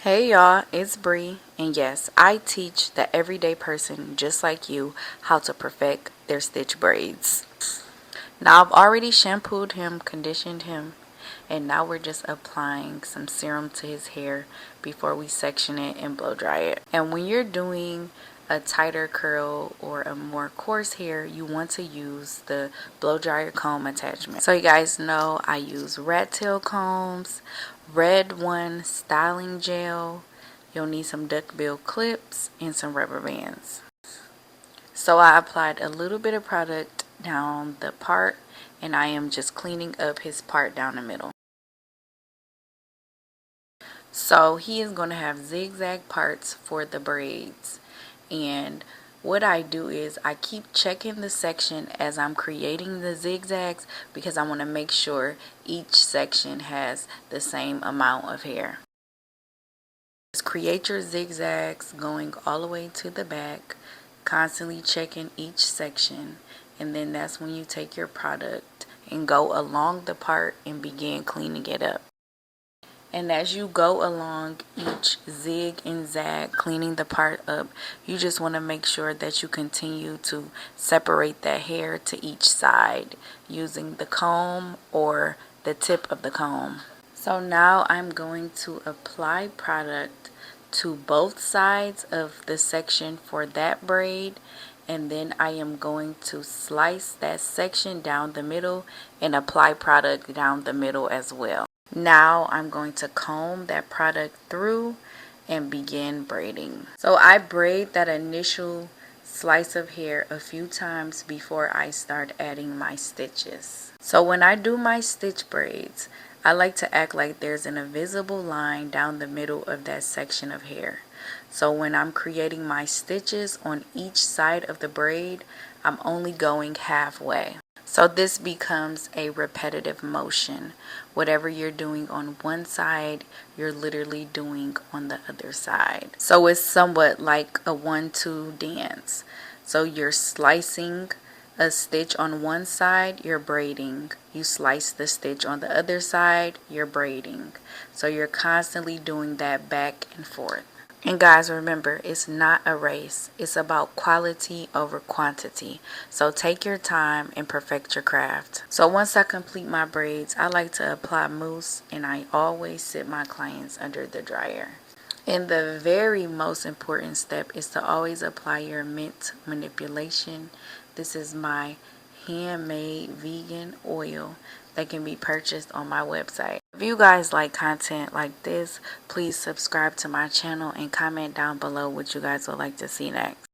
Hey y'all, it's Bree, and yes, I teach the everyday person just like you how to perfect their stitch braids. Now I've already shampooed him, conditioned him, and now we're just applying some serum to his hair before we section it and blow dry it. And when you're doing a tighter curl or a more coarse hair, you want to use the blow dryer comb attachment. So you guys know I use rat tail combs, red one styling gel. You'll need some duckbill clips and some rubber bands. So I applied a little bit of product down the part, and I am just cleaning up his part down the middle. So he is going to have zigzag parts for the braids, and what I do is I keep checking the section as I'm creating the zigzags because I want to make sure each section has the same amount of hair. Just create your zigzags going all the way to the back, constantly checking each section, and then that's when you take your product and go along the part and begin cleaning it up. And as you go along each zig and zag cleaning the part up, you just want to make sure that you continue to separate that hair to each side using the comb or the tip of the comb. So now I'm going to apply product to both sides of the section for that braid, and then I am going to slice that section down the middle and apply product down the middle as well. Now I'm going to comb that product through and begin braiding. So I braid that initial slice of hair a few times before I start adding my stitches. So when I do my stitch braids, I like to act like there's an invisible line down the middle of that section of hair. So when I'm creating my stitches on each side of the braid, I'm only going halfway. So this becomes a repetitive motion. Whatever you're doing on one side, you're literally doing on the other side. So it's somewhat like a 1-2 dance. So you're slicing a stitch on one side, you're braiding. You slice the stitch on the other side, you're braiding. So you're constantly doing that back and forth. And guys, remember, it's not a race. It's about quality over quantity. So take your time and perfect your craft. So once I complete my braids, I like to apply mousse, and I always sit my clients under the dryer. And the very most important step is to always apply your mint manipulation. This is my handmade vegan oil that can be purchased on my website. If you guys like content like this, please subscribe to my channel and comment down below what you guys would like to see next.